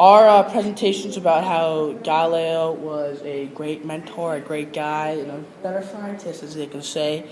Our presentations about how Galileo was a great mentor, a great guy, and a better scientist, as they can say.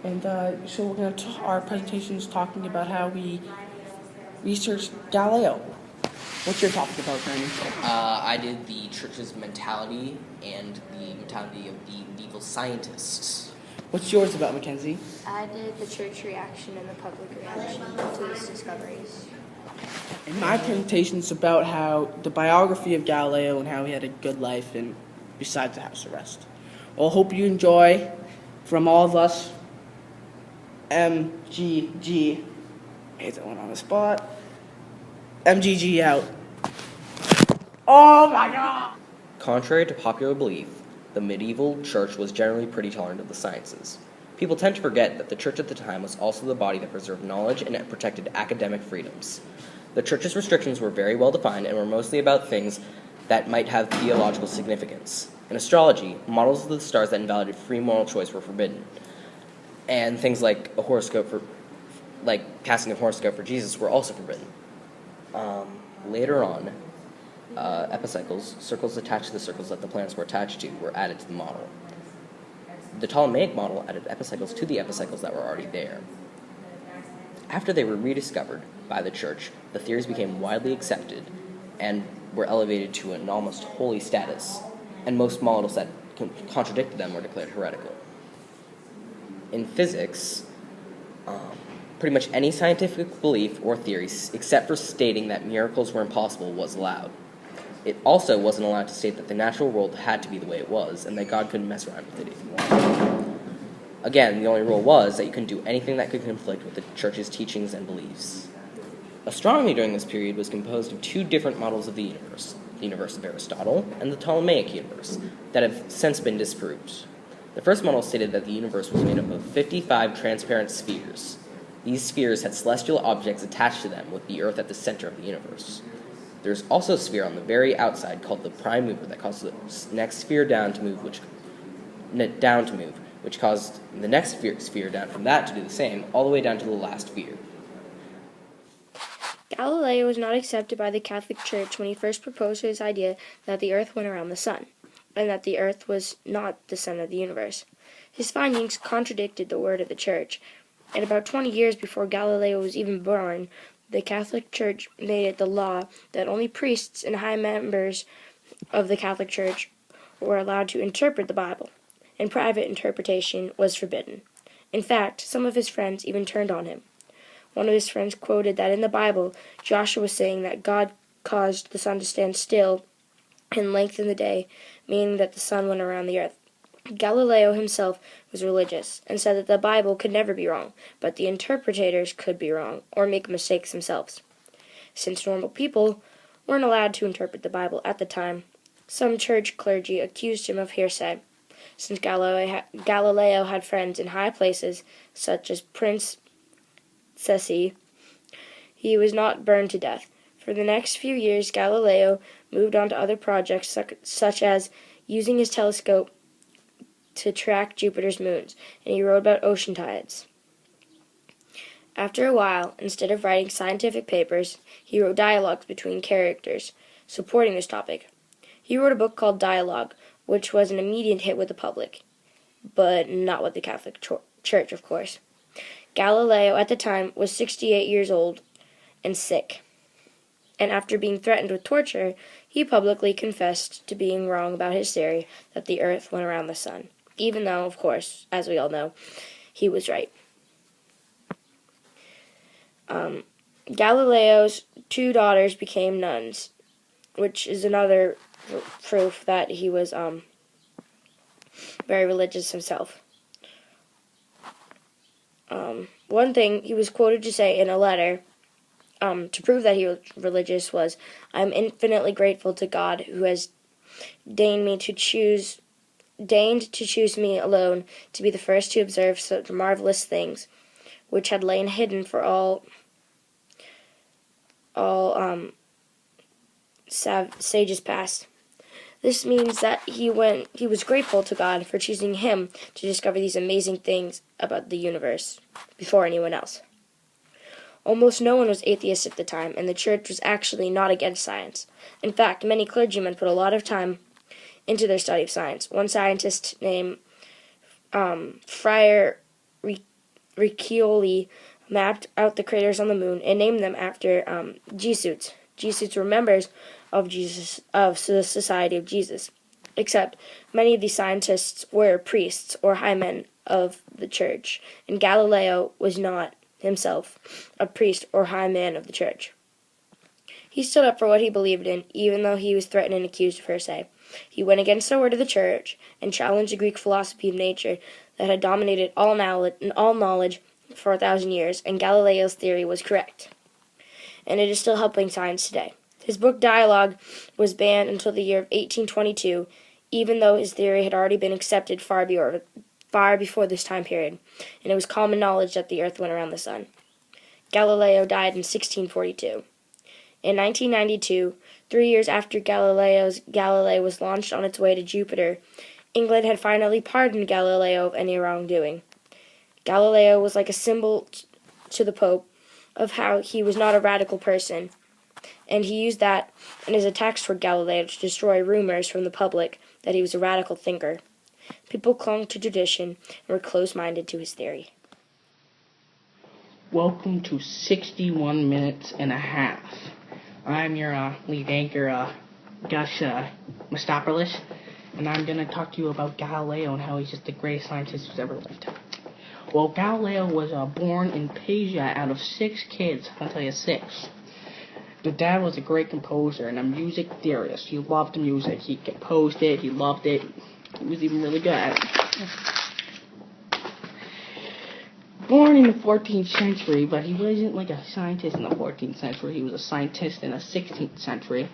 And so we're going to our presentations talking about how we researched Galileo. What's your topic about, Brandon? I did the church's mentality and the mentality of the medieval scientists. What's yours about, Mackenzie? I did the church reaction and the public reaction to his discoveries. And my presentation's about how the biography of Galileo and how he had a good life and besides the house arrest. Well, hope you enjoy from all of us. MGG. Hate that one on the spot. MGG out. Oh my god! Contrary to popular belief, the medieval church was generally pretty tolerant of the sciences. People tend to forget that the church at the time was also the body that preserved knowledge and protected academic freedoms. The church's restrictions were very well defined and were mostly about things that might have theological significance. In astrology, models of the stars that invalidated free moral choice were forbidden, and things like casting a horoscope for Jesus were also forbidden. Later on, epicycles, circles attached to the circles that the planets were attached to, were added to the model. The Ptolemaic model added epicycles to the epicycles that were already there. After they were rediscovered by the church, the theories became widely accepted and were elevated to an almost holy status, and most models that contradicted them were declared heretical. In physics, pretty much any scientific belief or theory, except for stating that miracles were impossible, was allowed. It also wasn't allowed to state that the natural world had to be the way it was, and that God couldn't mess around with it if he wanted. Again, the only rule was that you couldn't do anything that could conflict with the church's teachings and beliefs. Astronomy during this period was composed of two different models of the universe of Aristotle and the Ptolemaic universe, that have since been disproved. The first model stated that the universe was made up of 55 transparent spheres. These spheres had celestial objects attached to them, with the Earth at the center of the universe. There's also a sphere on the very outside called the prime mover that caused the next sphere down to move, which caused the next sphere down from that to do the same, all the way down to the last sphere. Galileo was not accepted by the Catholic Church when he first proposed his idea that the Earth went around the sun, and that the Earth was not the center of the universe. His findings contradicted the word of the Church, and about 20 years before Galileo was even born, the Catholic Church made it the law that only priests and high members of the Catholic Church were allowed to interpret the Bible, and private interpretation was forbidden. In fact, some of his friends even turned on him. One of his friends quoted that in the Bible, Joshua was saying that God caused the sun to stand still and lengthen the day, meaning that the sun went around the earth. Galileo himself was religious and said that the Bible could never be wrong, but the interpreters could be wrong or make mistakes themselves. Since normal people weren't allowed to interpret the Bible at the time, some church clergy accused him of heresy. Since Galileo had friends in high places, such as Prince Cesi, he was not burned to death. For the next few years, Galileo moved on to other projects, such as using his telescope to track Jupiter's moons, and he wrote about ocean tides. After a while, instead of writing scientific papers, he wrote dialogues between characters supporting this topic. He wrote a book called Dialogue, which was an immediate hit with the public, but not with the Catholic Church, of course. Galileo, at the time, was 68 years old and sick, and after being threatened with torture, he publicly confessed to being wrong about his theory that the Earth went around the sun, even though, of course, as we all know, he was right. Galileo's two daughters became nuns, which is another proof that he was very religious himself. One thing he was quoted to say in a letter to prove that he was religious was, "I'm infinitely grateful to God who has deigned to choose me alone to be the first to observe such marvelous things, which had lain hidden for all sages past." This means that he was grateful to God for choosing him to discover these amazing things about the universe before anyone else. Almost no one was atheist at the time, and the church was actually not against science. In fact, many clergymen put a lot of time into their study of science. One scientist named Friar Riccioli mapped out the craters on the moon and named them after Jesuits. Jesuits were members of the Society of Jesus. Except many of these scientists were priests or high men of the church, and Galileo was not himself a priest or high man of the church. He stood up for what he believed in, even though he was threatened and accused of heresy. He went against the word of the church and challenged the Greek philosophy of nature that had dominated all knowledge for 1,000 years, and Galileo's theory was correct. And it is still helping science today. His book Dialogue was banned until the year of 1822, even though his theory had already been accepted far before this time period, and it was common knowledge that the earth went around the sun. Galileo died in 1642. In 1992, 3 years after Galilei was launched on its way to Jupiter, England had finally pardoned Galileo of any wrongdoing. Galileo was like a symbol to the Pope of how he was not a radical person, and he used that in his attacks toward Galileo to destroy rumors from the public that he was a radical thinker. People clung to tradition and were close-minded to his theory. Welcome to 61 minutes and a half. I'm your lead anchor, Gus Mastopoulos, and I'm going to talk to you about Galileo and how he's just the greatest scientist who's ever lived. Well, Galileo was born in Pisa out of 6 kids. I'll tell you 6. The dad was a great composer and a music theorist. He loved music. He composed it. He loved it. He was even really good at it. Born in the 14th century, but he wasn't like a scientist in the 14th century. He was a scientist in the 16th century.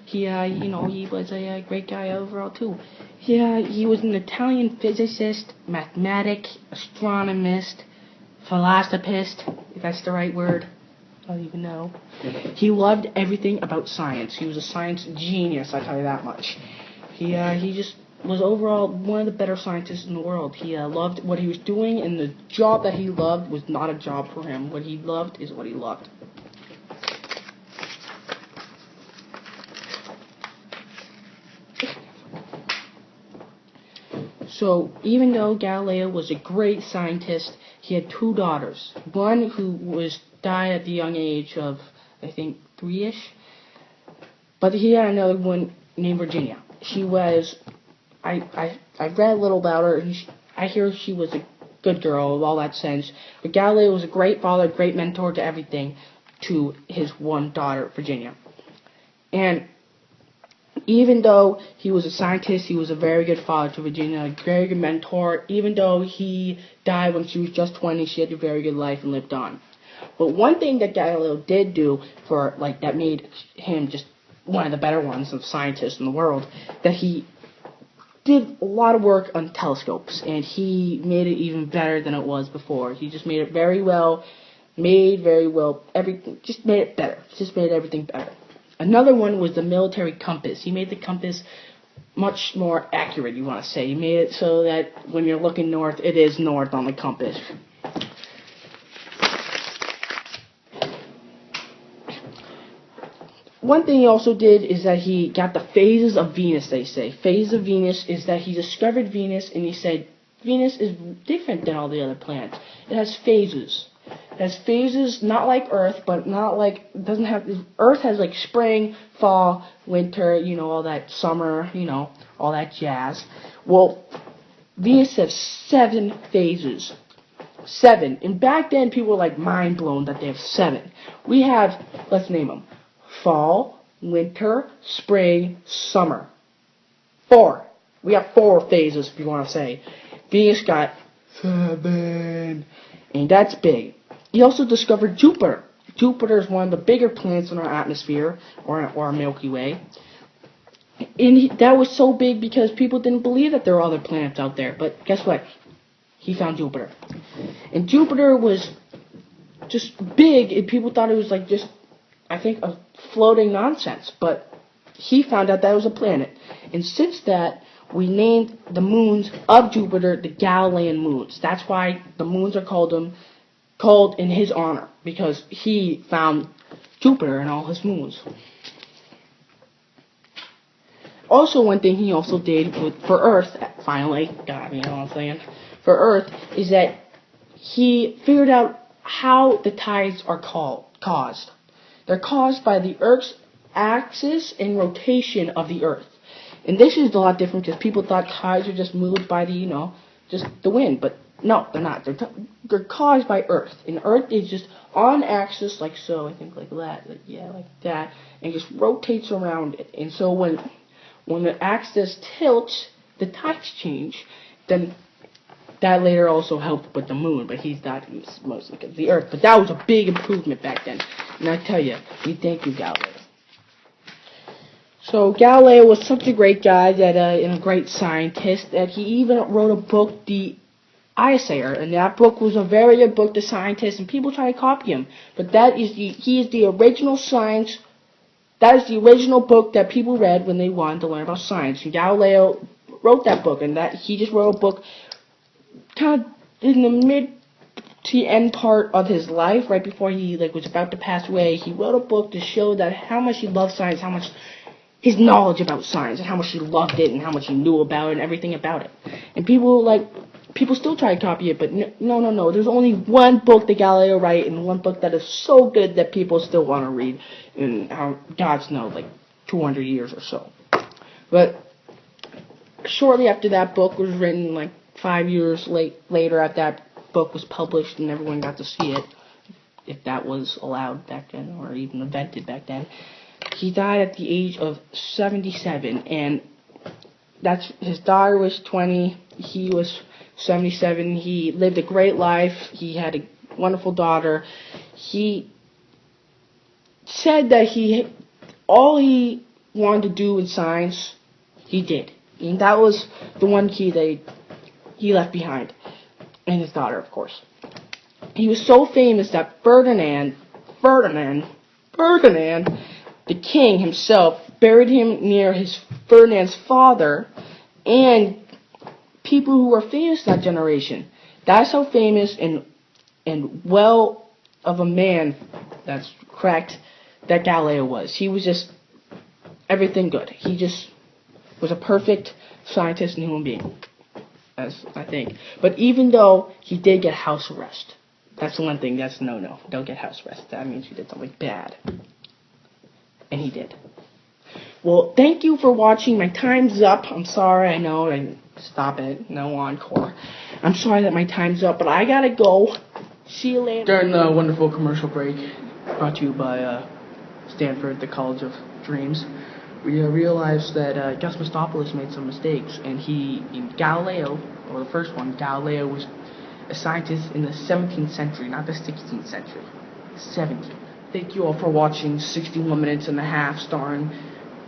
He was a great guy overall too. He was an Italian physicist, mathematic, astronomist, philosophist, if that's the right word. I don't even know. He loved everything about science. He was a science genius, I tell you that much. He just was overall one of the better scientists in the world. He loved what he was doing, and the job that he loved was not a job for him. What he loved is what he loved. So, even though Galileo was a great scientist, he had 2 daughters. One who died at the young age of, I think, 3-ish. But he had another one named Virginia. She was, I read a little about her. I hear she was a good girl in all that sense. But Galileo was a great father, great mentor to everything, to his one daughter, Virginia. And even though he was a scientist, he was a very good father to Virginia, a very good mentor. Even though he died when she was just 20, she had a very good life and lived on. But one thing that Galileo did do that made him just one of the better ones of scientists in the world, that he did a lot of work on telescopes, and he made it even better than it was before. He just made it very well, everything, just made it better, just made everything better. Another one was the military compass. He made the compass much more accurate, you want to say. He made it so that when you're looking north, it is north on the compass. One thing he also did is that he got the phases of Venus, they say. Phases of Venus is that he discovered Venus, and he said, Venus is different than all the other planets. It has phases. It has phases, not like Earth, but not like, Earth has like spring, fall, winter, all that summer, all that jazz. Well, Venus has 7 phases. 7. And back then, people were like mind blown that they have 7. We have, let's name them, fall, winter, spring, summer. 4. We have 4 phases, if you want to say. Venus got 7. And that's big. He also discovered Jupiter. Jupiter is one of the bigger planets in our atmosphere, or our Milky Way. And that was so big because people didn't believe that there were other planets out there. But guess what? He found Jupiter. And Jupiter was just big, and people thought it was like just, I think, a floating nonsense. But he found out that was a planet. And since that, we named the moons of Jupiter the Galilean moons. That's why the moons are called called in his honor because he found Jupiter and all his moons. Also, one thing he also did for Earth, finally, God, you know what I'm saying, for Earth, is that he figured out how the tides are caused. They're caused by the Earth's axis and rotation of the Earth. And this is a lot different because people thought tides are just moved by the, just the wind. But no, they're not. They're caused by Earth. And Earth is just on axis like so, I think like that. Like that. And just rotates around it. And so when the axis tilts, the tides change. Then that later also helped with the moon, but he's not mostly because of the Earth. But that was a big improvement back then. And I tell you, we thank you, Galileo. So Galileo was such a great guy that, and a great scientist, that he even wrote a book, the Iosaur, and that book was a very good book to scientists, and people try to copy him. But he is the original science. That is the original book that people read when they wanted to learn about science. And Galileo wrote that book, and that he just wrote a book kind of in the mid to end part of his life, right before he was about to pass away. He wrote a book to show that how much he loved science, how much his knowledge about science, and how much he loved it, and how much he knew about it, and everything about it. And people still try to copy it, but no. There's only one book that Galileo wrote, and one book that is so good that people still want to read in, God's know, 200 years or so. But shortly after that book was written, 5 years later after that book was published and everyone got to see it, if that was allowed back then, or even invented back then, he died at the age of 77, and his daughter was 20, he was 77, he lived a great life, he had a wonderful daughter. He said that all he wanted to do in science, he did. And that was the one key that he left behind, and his daughter, of course. He was so famous that Ferdinand, the king himself, buried him near Ferdinand's father, and people who were famous that generation. That's how famous and well of a man, that's correct, that Galileo was. He was just everything good. He just was a perfect scientist and human being, as I think. But even though he did get house arrest, that's the one thing, that's no. Don't get house arrest. That means you did something bad. And he did. Well, thank you for watching. My time's up. I'm sorry, I know. Stop it. No encore. I'm sorry that my time's up, but I gotta go. See you later. During the wonderful commercial break, brought to you by Stanford, the College of Dreams, we realized that Gus Mistopoulos made some mistakes, and Galileo, or the first one, Galileo was a scientist in the 17th century, not the 16th century. 17th. Thank you all for watching 61 minutes and a half starring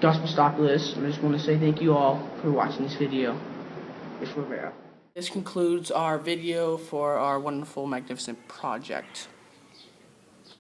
Gus Mistopoulos. I just want to say thank you all for watching this video. It's Rivera. This concludes our video for our wonderful, magnificent project.